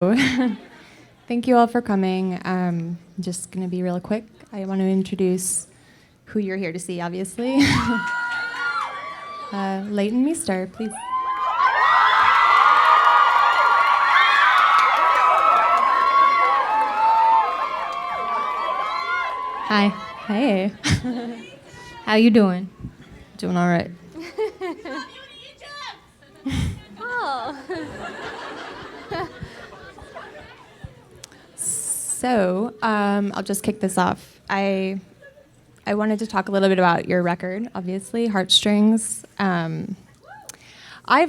Thank you all for coming. Just going to be real quick. I want to introduce who you're here to see, obviously. Leighton Meester, please. Hi. Hey. How you doing? Doing all right. Oh. So, I'll just kick this off. I wanted to talk a little bit about your record, obviously, Heartstrings. I've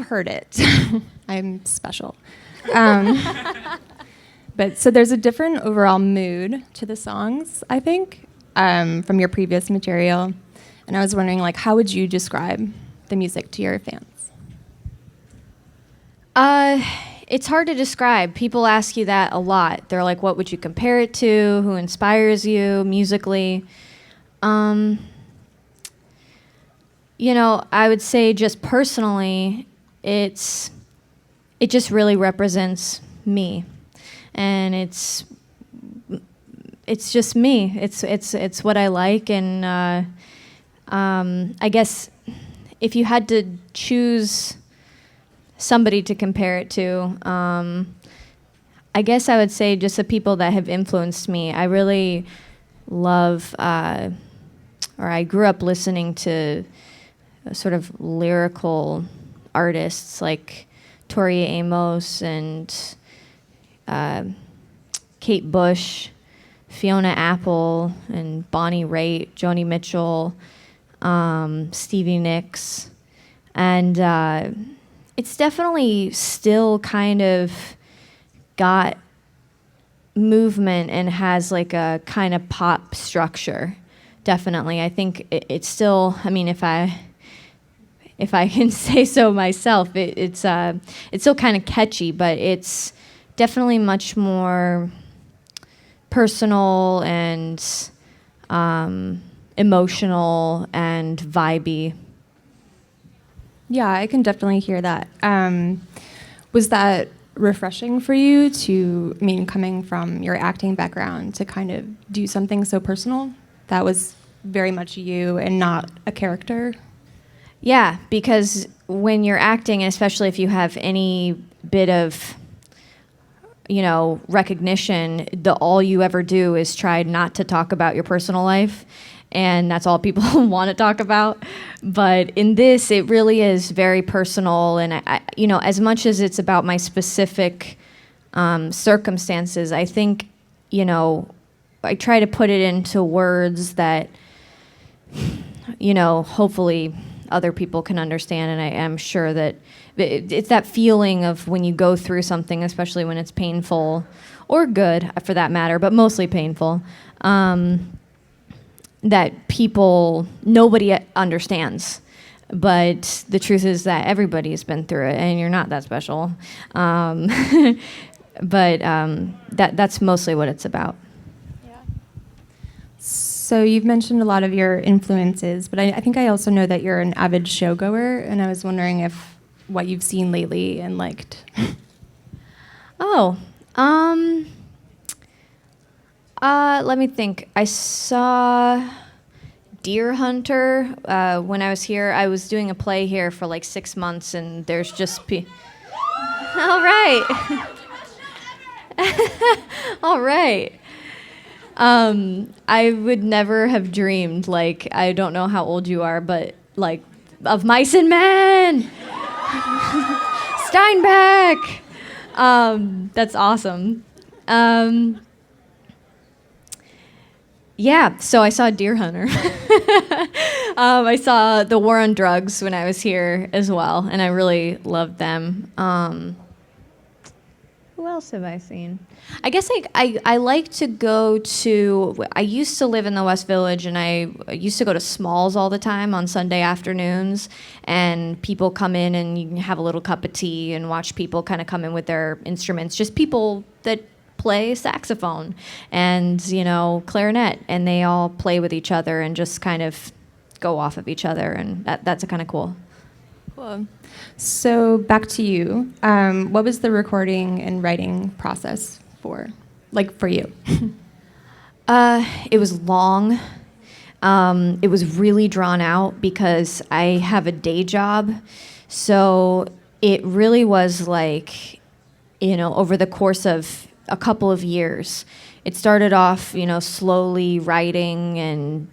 heard it. I'm special. But so there's a different overall mood to the songs, I think, from your previous material. And I was wondering, like, how would you describe the music to your fans? It's hard to describe. People ask you that a lot. They're like, what would you compare it to? Who inspires you musically? I would say just personally, it just really represents me. And it's just me. It's what I like, and I guess if you had to choose somebody to compare it to, I guess I would say just the people that have influenced me. I really love, or I grew up listening to sort of lyrical artists like Tori Amos and Kate Bush, Fiona Apple, and Bonnie Raitt, Joni Mitchell, Stevie Nicks, and it's definitely still kind of got movement and has like a kind of pop structure. Definitely, I think it's still. I mean, if I can say so myself, it's still kind of catchy, but it's definitely much more personal and emotional and vibey. Yeah, I can definitely hear that. Was that refreshing for you coming from your acting background, to kind of do something so personal that was very much you and not a character? Yeah, because when you're acting, and especially if you have any bit of, recognition, all you ever do is try not to talk about your personal life, and that's all people want to talk about. But in this, it really is very personal, and I as much as it's about my specific circumstances, I think, I try to put it into words that, hopefully other people can understand, and I am sure that it's that feeling of when you go through something, especially when it's painful, or good for that matter, but mostly painful, that nobody understands. But the truth is that everybody's been through it, and you're not that special. But that's mostly what it's about. So you've mentioned a lot of your influences, but I think I also know that you're an avid showgoer, and I was wondering if what you've seen lately and liked. Let me think. I saw Deer Hunter when I was here. I was doing a play here for like 6 months, and there's just all right. All right. I would never have dreamed, like, I don't know how old you are, but like, of Mice and Men. Steinbeck. That's awesome. Yeah, so I saw Deer Hunter. I saw The War on Drugs when I was here as well, and I really loved them. Who else have I seen? I guess I like to go to, I used to live in the West Village, and I used to go to Smalls all the time on Sunday afternoons, and people come in and you can have a little cup of tea and watch people kind of come in with their instruments, just people that play saxophone and, clarinet, and they all play with each other and just kind of go off of each other, and that's kind of cool. Cool. So back to you. What was the recording and writing process for you? It was long. It was really drawn out because I have a day job. So it really was like, over the course of a couple of years. It started off, slowly writing and,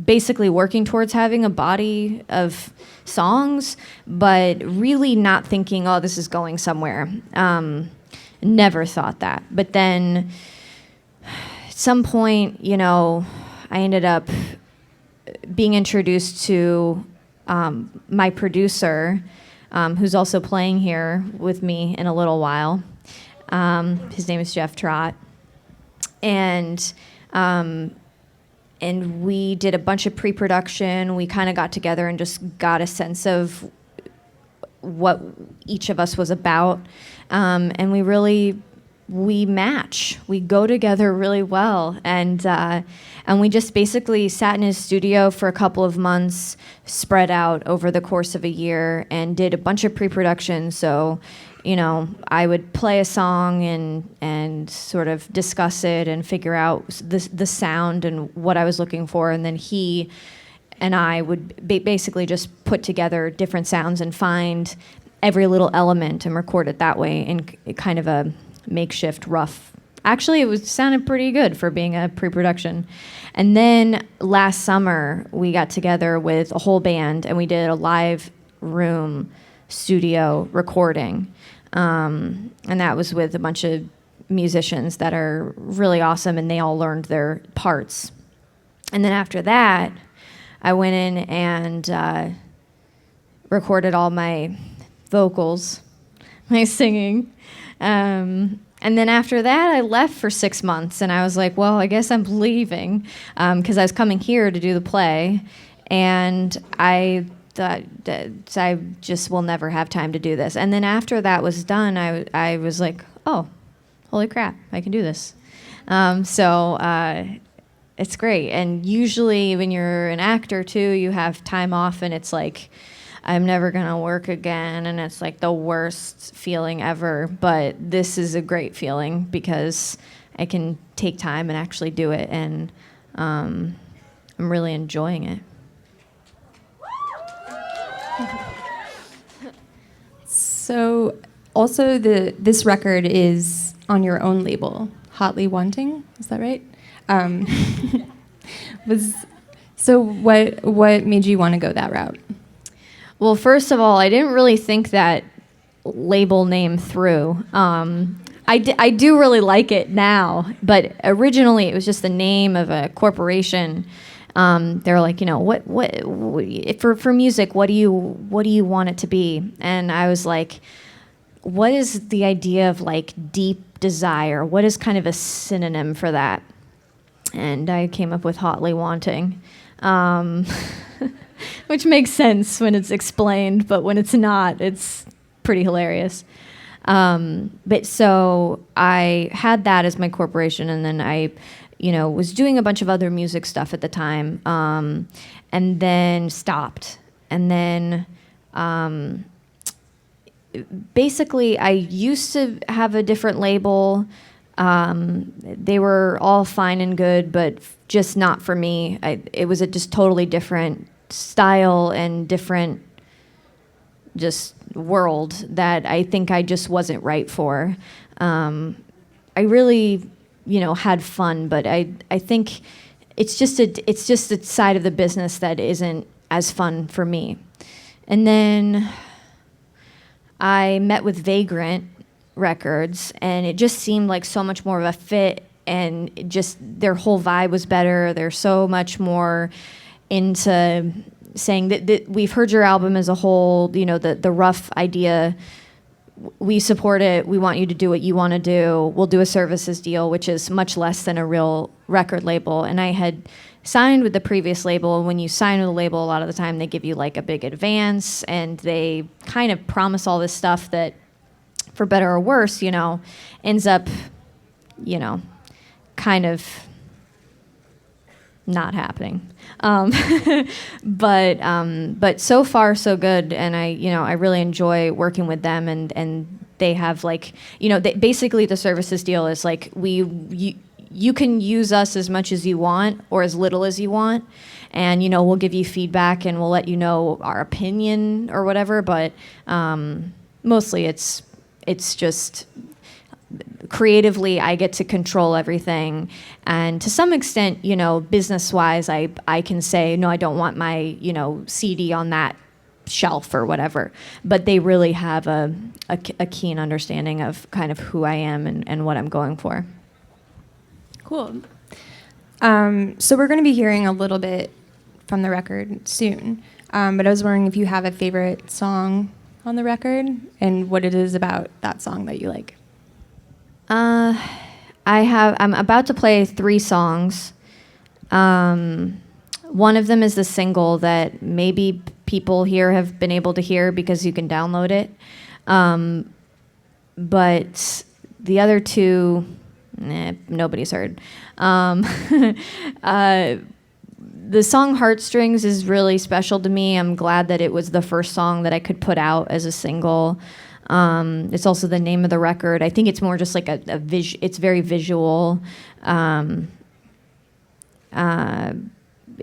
basically working towards having a body of songs, but really not thinking, oh, this is going somewhere. Never thought that. But then at some point, I ended up being introduced to my producer, who's also playing here with me in a little while. His name is Jeff Trott. And we did a bunch of pre-production. We kind of got together and just got a sense of what each of us was about. And we match. We go together really well. And we just basically sat in his studio for a couple of months, spread out over the course of a year, and did a bunch of pre-production. So, I would play a song and sort of discuss it and figure out the sound and what I was looking for. And then he and I would basically just put together different sounds and find every little element and record it that way in kind of a makeshift rough. Actually, it sounded pretty good for being a pre-production. And then last summer, we got together with a whole band and we did a live room studio recording. And that was with a bunch of musicians that are really awesome, and they all learned their parts. And then after that, I went in and recorded all my vocals, my singing. And then after that, I left for 6 months, and I was like, well, I guess I'm leaving, because I was coming here to do the play, and I thought that I just will never have time to do this. And then after that was done, I was like, oh, holy crap, I can do this. So it's great. And usually when you're an actor too, you have time off and it's like, I'm never gonna work again, and it's like the worst feeling ever. But this is a great feeling because I can take time and actually do it, and I'm really enjoying it. So also this record is on your own label, Hotly Wanting, is that right? So what made you want to go that route? Well, first of all, I didn't really think that label name through. I do really like it now, but originally it was just the name of a corporation. They're like, what for music, what do you want it to be? And I was like, what is the idea of like deep desire? What is kind of a synonym for that? And I came up with Hotly Wanting, which makes sense when it's explained, but when it's not, it's pretty hilarious. But so I had that as my corporation, and then I was doing a bunch of other music stuff at the time, and then stopped. And then basically I used to have a different label. They were all fine and good, but just not for me. It was a just totally different style and different just world that I think I just wasn't right for. I really had fun, but I think it's just a side of the business that isn't as fun for me. And then I met with Vagrant Records, and it just seemed like so much more of a fit, and just their whole vibe was better. They're so much more into saying that we've heard your album as a whole, the rough idea. We support it. We want you to do what you want to do. We'll do a services deal, which is much less than a real record label. And I had signed with the previous label. And when you sign with a label, a lot of the time they give you like a big advance, and they kind of promise all this stuff that, for better or worse, ends up, kind of not happening. But so far so good, and I really enjoy working with them, and they have basically the services deal is like you can use us as much as you want or as little as you want, and we'll give you feedback and we'll let you know our opinion or whatever, but mostly it's just creatively I get to control everything, and to some extent business wise I can say no, I don't want my CD on that shelf or whatever, but they really have a keen understanding of kind of who I am and what I'm going for. Cool. So we're going to be hearing a little bit from the record soon, but I was wondering if you have a favorite song on the record and what it is about that song that you like. I'm about to play 3 songs. One of them is the single that maybe people here have been able to hear because you can download it. But the other 2, nobody's heard. The song Heartstrings is really special to me. I'm glad that it was the first song that I could put out as a single. It's also the name of the record. I think it's more just like it's very visual.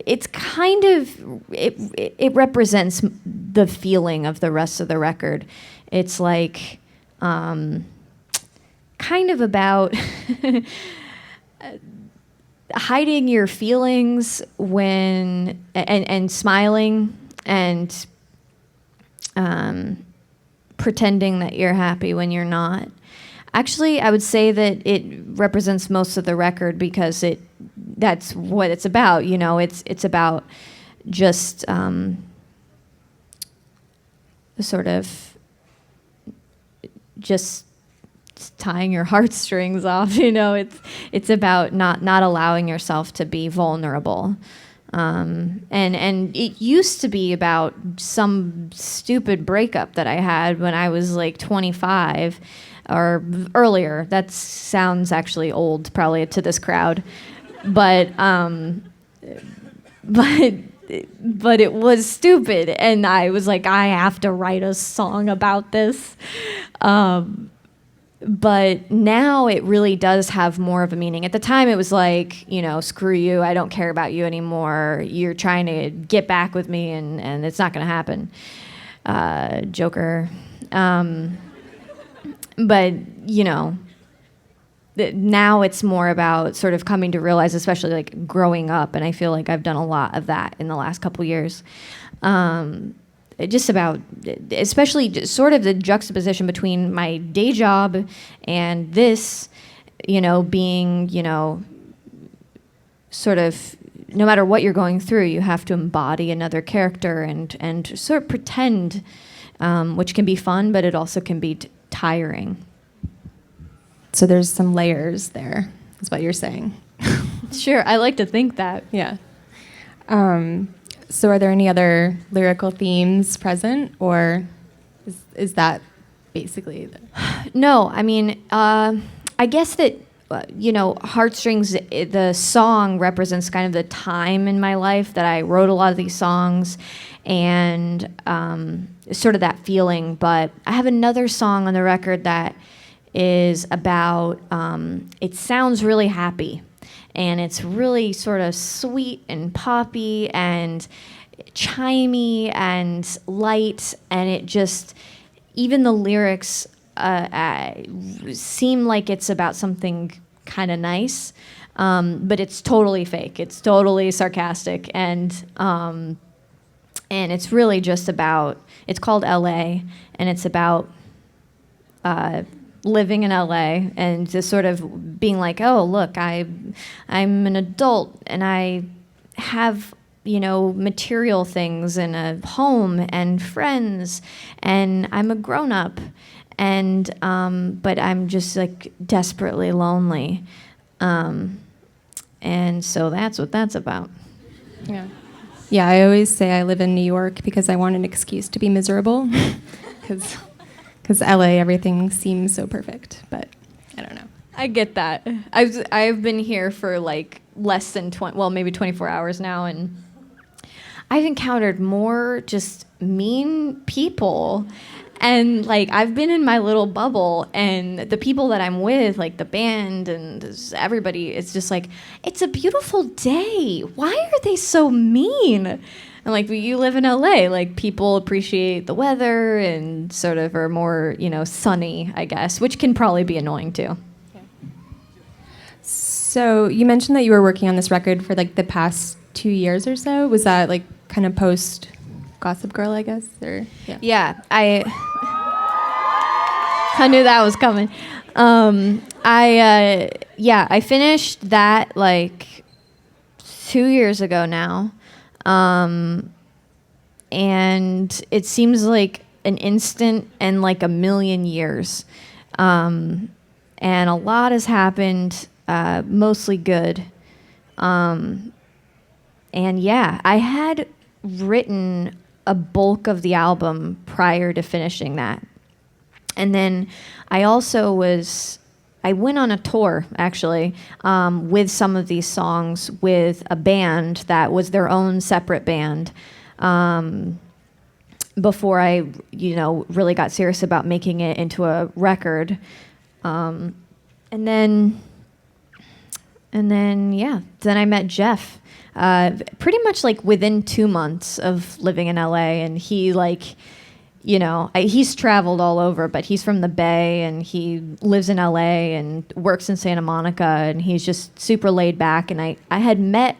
It's kind of, it represents the feeling of the rest of the record. It's like kind of about hiding your feelings when and smiling and pretending that you're happy when you're not. Actually, I would say that it represents most of the record because that's what it's about. It's about just sort of just tying your heartstrings off. It's about not allowing yourself to be vulnerable. And it used to be about some stupid breakup that I had when I was like 25 or earlier. That sounds actually old probably to this crowd, but it was stupid, and I was like, I have to write a song about this. But now it really does have more of a meaning. At the time, it was like, screw you, I don't care about you anymore. You're trying to get back with me, and it's not going to happen. Joker. But, now it's more about sort of coming to realize, especially like growing up, and I feel like I've done a lot of that in the last couple years. Just about, especially sort of the juxtaposition between my day job and this, being, sort of, no matter what you're going through, you have to embody another character and sort of pretend, which can be fun, but it also can be tiring. So there's some layers there, is what you're saying. Sure, I like to think that. Yeah. So are there any other lyrical themes present, or is that basically No, I mean, I guess that, Heartstrings, the song represents kind of the time in my life that I wrote a lot of these songs and sort of that feeling. But I have another song on the record that is about, it sounds really happy. And it's really sort of sweet and poppy and chimey and light, and it just, even the lyrics seem like it's about something kind of nice, but it's totally fake. It's totally sarcastic, and it's really just about, it's called LA, and it's about living in LA and just sort of being like, oh, look, I'm an adult and I have, material things and a home and friends and I'm a grown up and, but I'm just like desperately lonely. And so that's what that's about. Yeah. Yeah, I always say I live in New York because I want an excuse to be miserable because LA, everything seems so perfect, but I don't know. I get that. I've been here for like less than maybe 24 hours now, and I've encountered more just mean people. And like I've been in my little bubble, and the people that I'm with, like the band and everybody, it's just like, it's a beautiful day. Why are they so mean? And like you live in LA, like people appreciate the weather and sort of are more, sunny, I guess, which can probably be annoying too. So you mentioned that you were working on this record for like the past 2 years or so. Was that like kind of post Gossip Girl, I guess? Or Yeah, I knew that was coming. I finished that like 2 years ago now. And it seems like an instant and like a million years. And a lot has happened, mostly good. And yeah, I had written a bulk of the album prior to finishing that. And then I went on a tour, actually, with some of these songs with a band that was their own separate band, before I, really got serious about making it into a record. And then I met Jeff, pretty much like within 2 months of living in LA, and he he's traveled all over, but he's from the Bay and he lives in LA and works in Santa Monica, and he's just super laid back. And I had met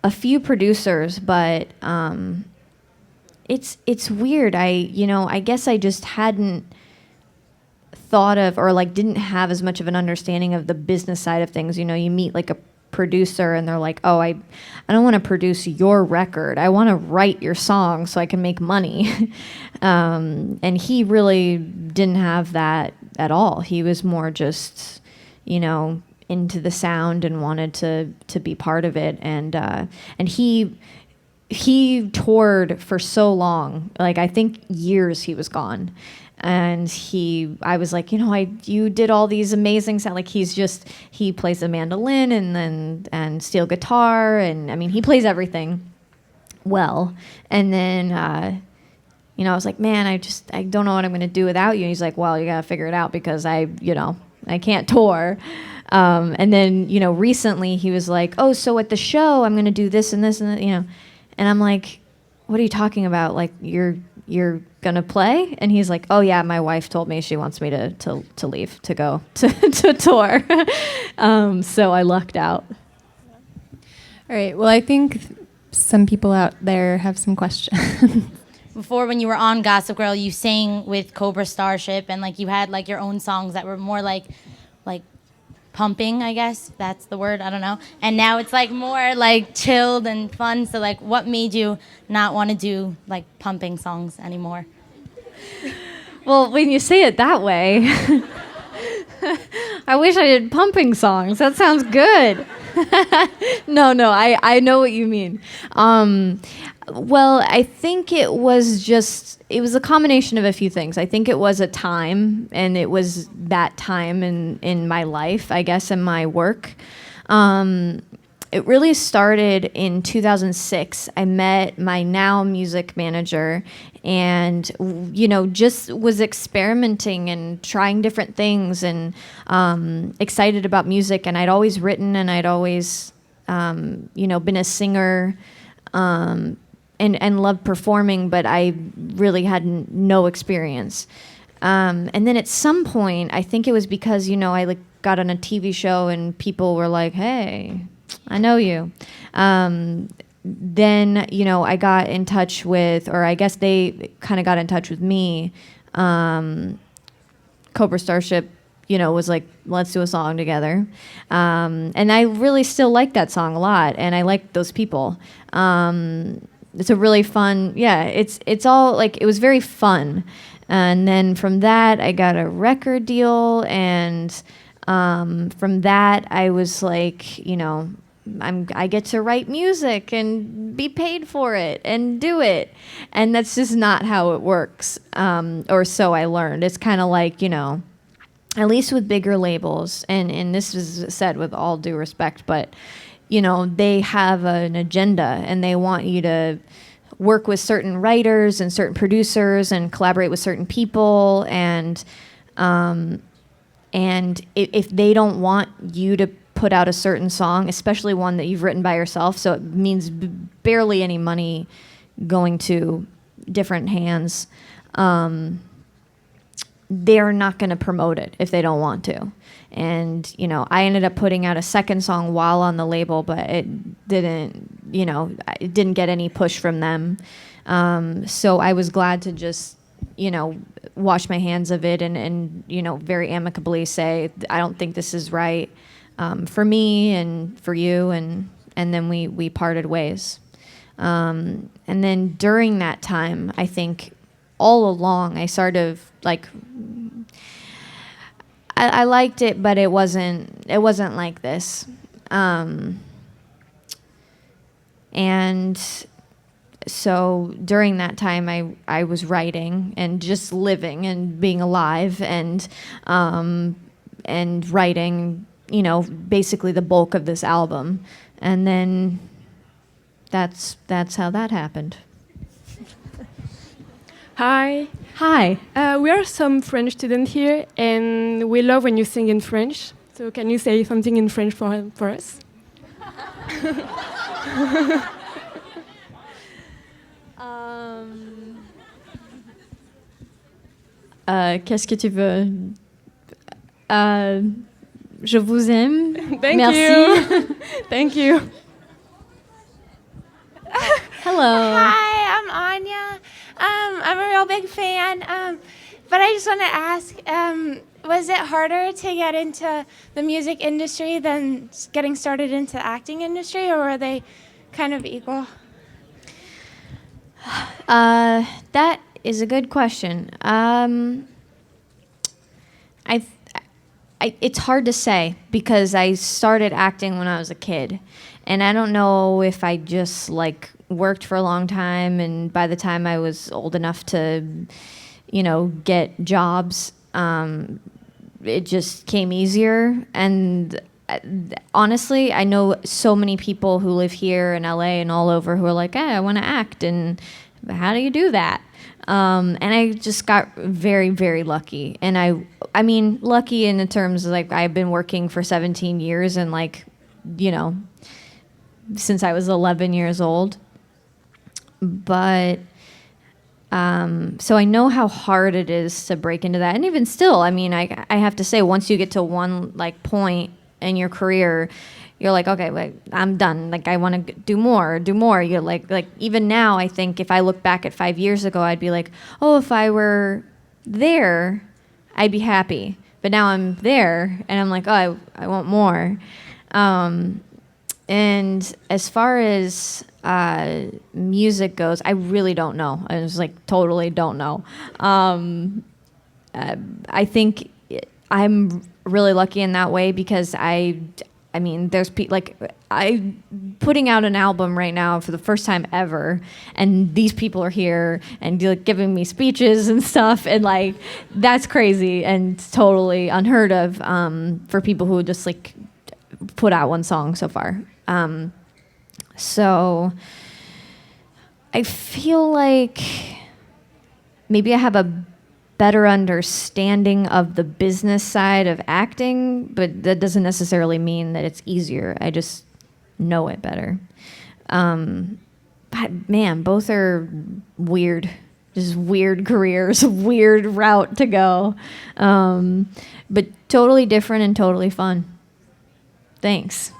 a few producers, but it's weird. I guess I just hadn't thought of, or like didn't have as much of an understanding of the business side of things. You meet like a producer and they're like, oh, I don't want to produce your record. I want to write your song so I can make money. And he really didn't have that at all. He was more just, into the sound and wanted to be part of it. And he toured for so long, like I think years he was gone. And I was like, you did all these amazing sound. Like he plays the mandolin and steel guitar. And I mean, he plays everything well. And then, I was like, man, I don't know what I'm going to do without you. And he's like, well, you got to figure it out because I can't tour. And then, recently he was like, oh, so at the show, I'm going to do this and this and that, and I'm like, what are you talking about? Like you're gonna play? And he's like, oh yeah, my wife told me she wants me to leave to go to tour. So I lucked out. All right, well, I think some people out there have some questions. Before, when you were on Gossip Girl, you sang with Cobra Starship, and like you had like your own songs that were more like pumping, I guess that's the word, I don't know. And now it's like more like chilled and fun. So like, what made you not want to do like pumping songs anymore? Well, when you say it that way, I wish I did pumping songs. That sounds good. No, I know what you mean. Well, I think it was a combination of a few things. I think it was a time, and it was that time in my life, I guess, in my work. It really started in 2006. I met my now music manager and, just was experimenting and trying different things and excited about music. And I'd always written and I'd always, been a singer and loved performing, but I really had no experience. And then at some point, I think it was because, I got on a TV show and people were like, hey, I know you. Then, I got in touch with, or I guess they kind of got in touch with me. Cobra Starship, was like, let's do a song together. And I really still like that song a lot, and I like those people. It's a really fun, it's all like, it was very fun. And then from that, I got a record deal, and from that, I was like, I get to write music and be paid for it and do it. And that's just not how it works, or so I learned. It's kind of like, at least with bigger labels, and this is said with all due respect, but you know, they have an agenda and they want you to work with certain writers and certain producers and collaborate with certain people, and if they don't want you to put out a certain song, especially one that you've written by yourself, so it means barely any money going to different hands, they're not going to promote it if they don't want to. And, you know, I ended up putting out a second song while on the label, but it didn't get any push from them. So I was glad to just, you know, wash my hands of it and you know, very amicably say, I don't think this is right for me and for you. And then we parted ways. And then during that time, I think all along, I sort of like, I liked it, but it wasn't like this. And so during that time, I was writing and just living and being alive and writing, you know, basically the bulk of this album. And then that's how that happened. Hi. Hi. We are some French students here, and we love when you sing in French. So can you say something in French for us? Qu'est-ce que tu veux? Je vous aime. Thank Merci. you. Thank you. Hello. Hi, I'm Anya. I'm a real big fan. But I just want to ask, was it harder to get into the music industry than getting started into the acting industry, or were they kind of equal? That is a good question. It's hard to say because I started acting when I was a kid, and I don't know if I just like worked for a long time, and by the time I was old enough to, you know, get jobs, it just came easier. And honestly, I know so many people who live here in LA and all over who are like, hey, I want to act, and how do you do that? And I just got very, very lucky. And I mean, lucky in the terms of, like, I've been working for 17 years and, like, you know, since I was 11 years old. But, so I know how hard it is to break into that. And even still, I mean, I have to say, once you get to one, like, point in your career, you're like, okay, like, I'm done. Like, I want to do more. You're like even now, I think if I look back at 5 years ago, I'd be like, oh, if I were there, I'd be happy. But now I'm there, and I'm like, oh, I want more. And as far as music goes, I really don't know. I was like, totally don't know. I think I'm really lucky in that way because I mean, there's I putting out an album right now for the first time ever, and these people are here and like giving me speeches and stuff, and like that's crazy and totally unheard of for people who just like put out one song so far. So I feel like maybe I have a better understanding of the business side of acting, but that doesn't necessarily mean that it's easier. I just know it better. But man, both are weird, just weird careers, weird route to go. But totally different and totally fun. Thanks.